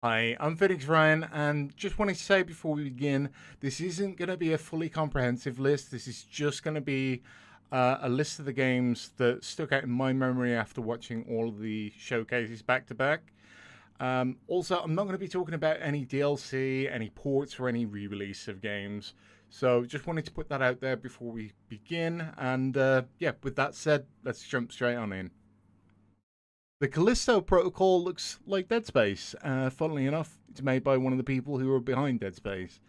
Hi, I'm Phoenix Ryan, and just wanted to say before we begin, this isn't going to be a fully comprehensive list. This is just going to be a list of the games that stuck out in my memory after watching all of the showcases back to back. Also, I'm not going to be talking about any DLC, any ports, or any re release of games. So just wanted to put that out there before we begin. And yeah, with that said, let's jump straight on in. The Callisto Protocol looks like Dead Space. Funnily enough, it's made by one of the people who are behind Dead Space.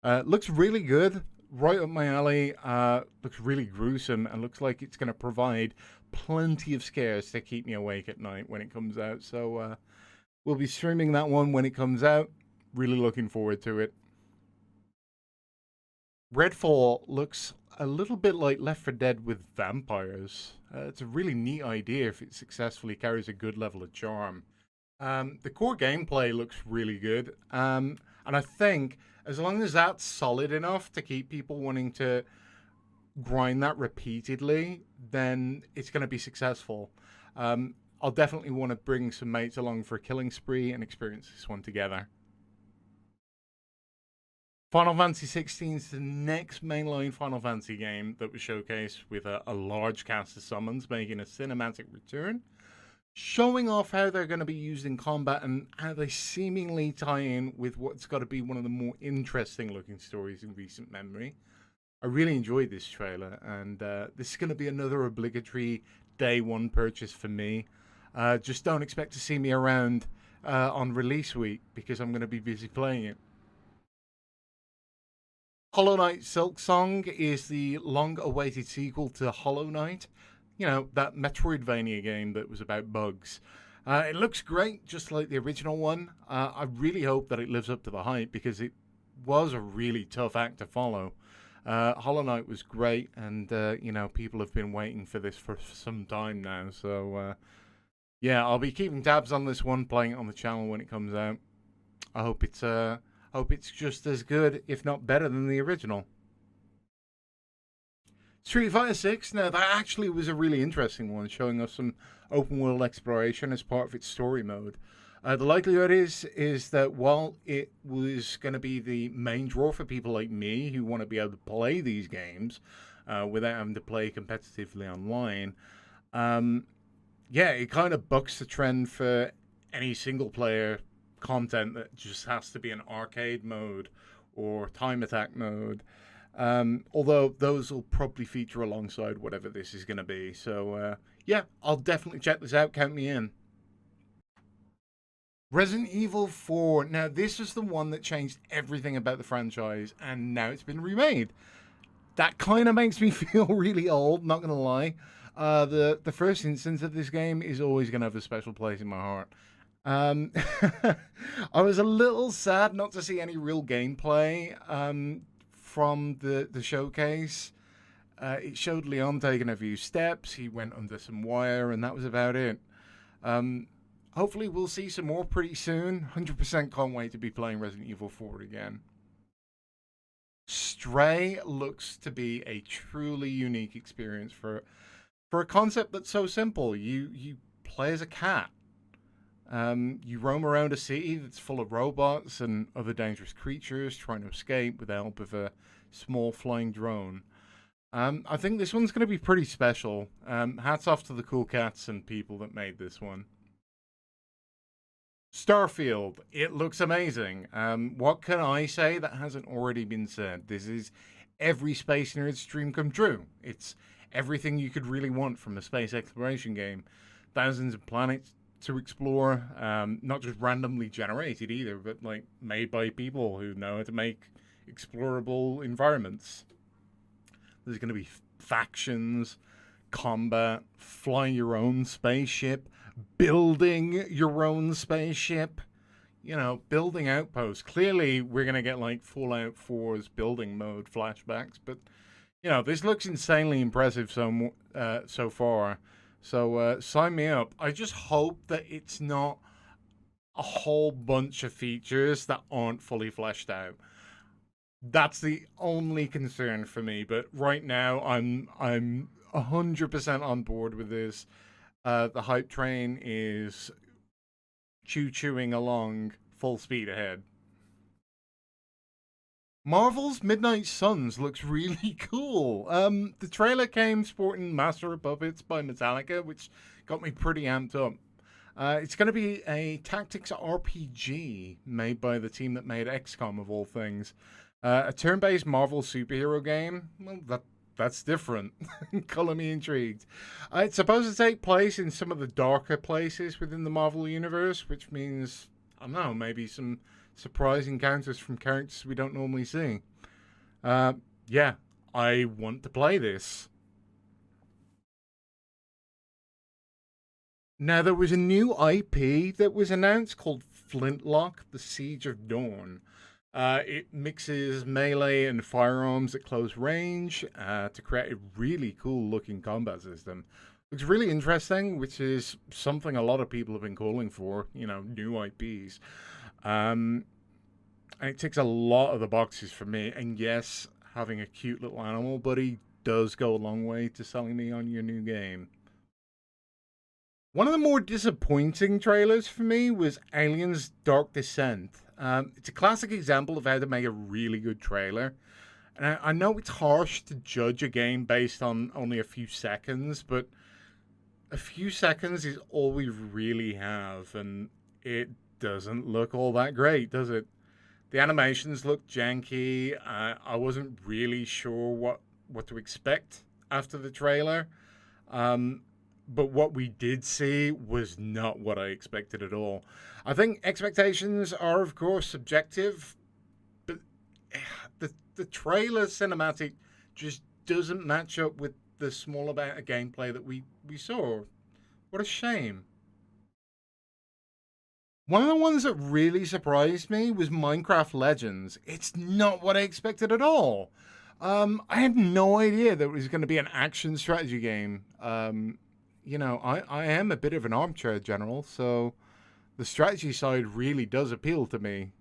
Looks really good, right up my alley. Looks really gruesome, and looks like it's going to provide plenty of scares to keep me awake at night when it comes out. So we'll be streaming that one when it comes out. Really looking forward to it. Redfall looks a little bit like Left 4 Dead with vampires. It's a really neat idea if it successfully carries a good level of charm. The core gameplay looks really good, and I think as long as that's solid enough to keep people wanting to grind that repeatedly, then it's going to be successful. I'll definitely want to bring some mates along for a killing spree and experience this one together. Final Fantasy 16 is the next mainline Final Fantasy game that was showcased with a large cast of summons making a cinematic return, showing off how they're going to be used in combat and how they seemingly tie in with what's got to be one of the more interesting looking stories in recent memory. I really enjoyed this trailer, and this is going to be another obligatory day one purchase for me. Just don't expect to see me around on release week because I'm going to be busy playing it. Hollow Knight Silksong is the long awaited sequel to Hollow Knight. You know, that Metroidvania game that was about bugs. It looks great, just like the original one. I really hope that it lives up to the hype because it was a really tough act to follow. Hollow Knight was great, and you know, people have been waiting for this for some time now. So yeah, I'll be keeping tabs on this one, playing it on the channel when it comes out. I hope it's just as good, if not better, than the original. Street Fighter 6, now that actually was a really interesting one, showing us some open world exploration as part of its story mode. The likelihood is that while it was going to be the main draw for people like me who want to be able to play these games without having to play competitively online, yeah, it kind of bucks the trend for any single player content that just has to be an arcade mode or time attack mode. Although those will probably feature alongside whatever this is going to be. So, yeah, I'll definitely check this out. Count me in. Resident Evil 4. Now, this is the one that changed everything about the franchise, and now it's been remade. That kind of makes me feel really old, not going to lie. The first instance of this game is always going to have a special place in my heart. Um, I was a little sad not to see any real gameplay from the showcase. It showed Leon taking a few steps. He went under some wire, and that was about it. Um, Hopefully, we'll see some more pretty soon. 100% can't wait to be playing Resident Evil 4 again. Stray looks to be a truly unique experience for a concept that's so simple. You play as a cat. You roam around a city that's full of robots and other dangerous creatures trying to escape with the help of a small flying drone. I think this one's going to be pretty special. Hats off to the cool cats and people that made this one. Starfield, it looks amazing. What can I say that hasn't already been said? This is every space nerd's dream come true. It's everything you could really want from a space exploration game. Thousands of planets to explore, not just randomly generated either, but like made by people who know how to make explorable environments. There's going to be factions, combat, flying your own spaceship, building your own spaceship, you know, building outposts. Clearly, we're going to get like Fallout 4's building mode flashbacks, but you know, this looks insanely impressive so far. So sign me up. I just hope that it's not a whole bunch of features that aren't fully fleshed out. That's the only concern for me. But right now, I'm 100% on board with this. The hype train is chewing along full speed ahead. Marvel's Midnight Suns looks really cool. The trailer came sporting Master of Puppets by Metallica, which got me pretty amped up. It's going to be a tactics RPG made by the team that made XCOM, of all things. A turn-based Marvel superhero game? Well, that's different. Color me intrigued. It's supposed to take place in some of the darker places within the Marvel universe, which means, I don't know, maybe some surprise encounters from characters we don't normally see. Yeah, I want to play this. Now, there was a new IP that was announced called Flintlock, The Siege of Dawn. It mixes melee and firearms at close range to create a really cool looking combat system. Looks really interesting, which is something a lot of people have been calling for, new IPs. And it ticks a lot of the boxes for me. And yes, having a cute little animal buddy does go a long way to selling me on your new game. One of the more disappointing trailers for me was Aliens Dark Descent. It's a classic example of how to make a really good trailer. And I know it's harsh to judge a game based on only a few seconds, but a few seconds is all we really have, and it doesn't look all that great, does it? The animations look janky. I wasn't really sure what to expect after the trailer. But what we did see was not what I expected at all. I think expectations are, of course, subjective, but the trailer cinematic just doesn't match up with the small amount of gameplay that we saw. What a shame. One of the ones that really surprised me was Minecraft Legends. It's not what I expected at all. I had no idea that it was going to be an action strategy game. I am a bit of an armchair general, so the strategy side really does appeal to me.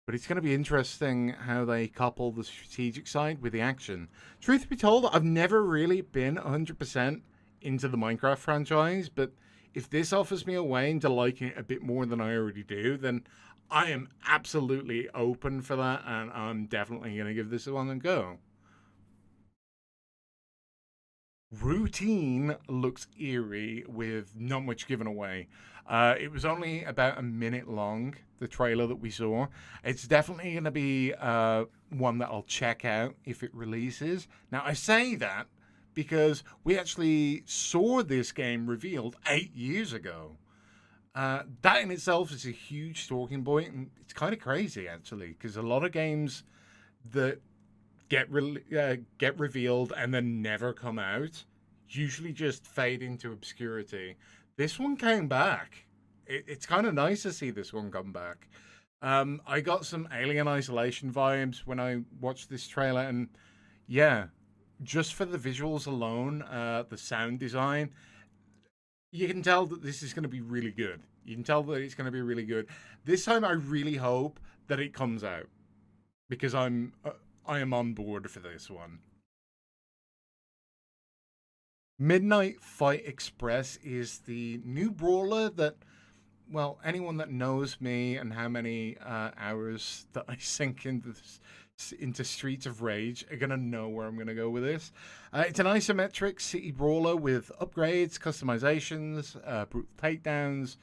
But it's going to be interesting how they couple the strategic side with the action. Truth be told, I've never really been 100% into the Minecraft franchise, but if this offers me a way into liking it a bit more than I already do, then I am absolutely open for that, and I'm definitely going to give this one a go. Routine looks eerie with not much given away. It was only about a minute long, the trailer that we saw. It's definitely going to be one that I'll check out if it releases. Now, I say that because we actually saw this game revealed 8 years ago. That in itself is a huge talking point, and it's kind of crazy, actually, because a lot of games that get revealed and then never come out usually just fade into obscurity. This one came back. It's kind of nice to see this one come back. I got some Alien Isolation vibes when I watched this trailer, and yeah, just for the visuals alone, the sound design, you can tell that this is going to be really good. You can tell that it's going to be really good. This time I really hope that it comes out, because I am on board for this one. Midnight Fight Express is the new brawler that, well, anyone that knows me and how many hours that I sink into Streets of Rage are going to know where I'm going to go with this. It's an isometric city brawler with upgrades, customizations, brutal takedowns,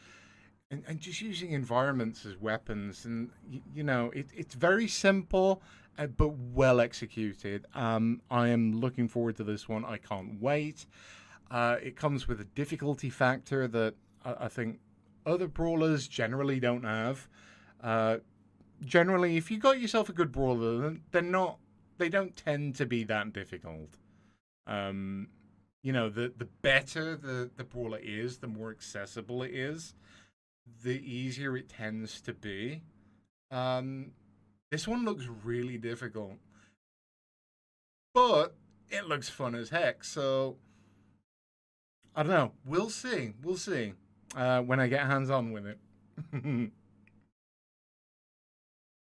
and just using environments as weapons. And, it's very simple, but well executed. I am looking forward to this one. I can't wait. It comes with a difficulty factor that I think other brawlers generally don't have. Generally, if you got yourself a good brawler, they don't tend to be that difficult. The better the brawler is, the more accessible it is, the easier it tends to be. This one looks really difficult, but it looks fun as heck. So I don't know. We'll see. We'll see when I get hands on with it.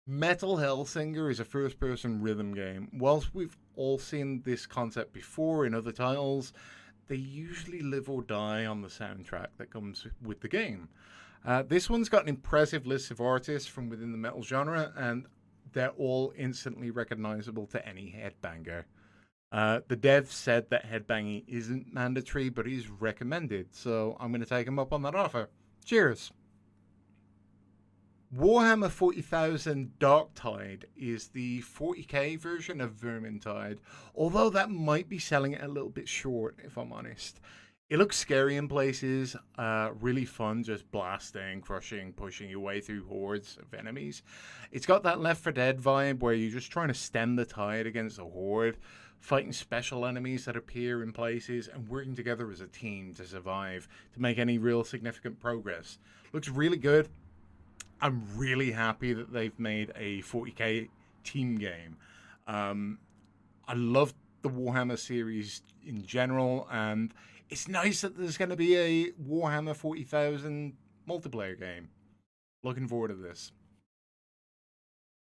Metal Hellsinger is a first-person rhythm game. Whilst we've all seen this concept before in other titles, they usually live or die on the soundtrack that comes with the game. This one's got an impressive list of artists from within the metal genre, and they're all instantly recognizable to any headbanger. The dev said that headbanging isn't mandatory, but is recommended, so I'm going to take him up on that offer. Cheers! Warhammer 40,000 Darktide is the 40k version of Vermintide, although that might be selling it a little bit short, if I'm honest. It looks scary in places, really fun, just blasting, crushing, pushing your way through hordes of enemies. It's got that Left 4 Dead vibe where you're just trying to stem the tide against a horde, fighting special enemies that appear in places, and working together as a team to survive, to make any real significant progress. Looks really good. I'm really happy that they've made a 40k team game. I love the Warhammer series in general, and it's nice that there's going to be a Warhammer 40,000 multiplayer game. Looking forward to this.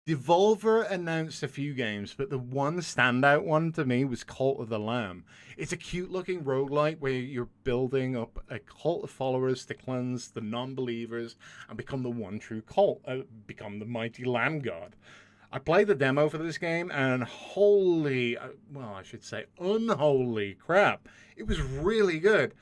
Devolver announced a few games, but the one standout one to me was Cult of the Lamb. It's a cute looking roguelike where you're building up a cult of followers to cleanse the non-believers and become the one true cult, become the mighty Lamb God. I played the demo for this game, and holy, well, I should say unholy crap, it was really good.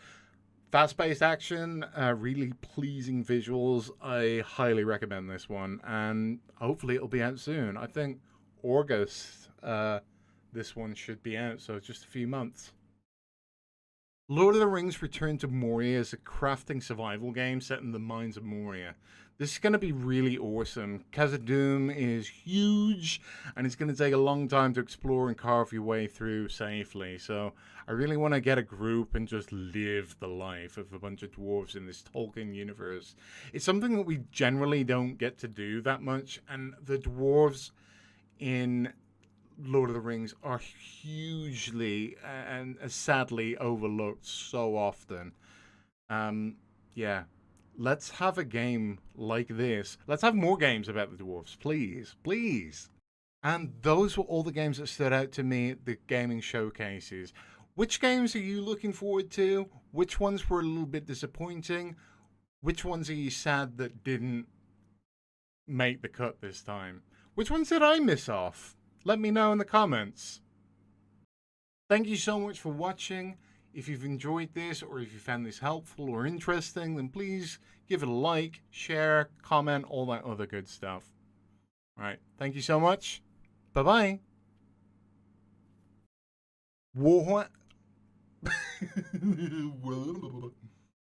Fast-paced action, really pleasing visuals. I highly recommend this one, and hopefully it'll be out soon. I think August, this one should be out, so just a few months. Lord of the Rings Return to Moria is a crafting survival game set in the mines of Moria. This is going to be really awesome. Khazad-dûm is huge, and it's going to take a long time to explore and carve your way through safely. So I really want to get a group and just live the life of a bunch of dwarves in this Tolkien universe. It's something that we generally don't get to do that much, and the dwarves in Lord of the Rings are hugely and sadly overlooked so often. Yeah. Let's have a game like this. Let's have more games about the dwarves, please. Please. And those were all the games that stood out to me at the gaming showcases. Which games are you looking forward to? Which ones were a little bit disappointing? Which ones are you sad that didn't make the cut this time? Which ones did I miss off? Let me know in the comments. Thank you so much for watching. If you've enjoyed this, or if you found this helpful or interesting, then please give it a like, share, comment, all that other good stuff. All right. Thank you so much. Bye-bye. Warhammer.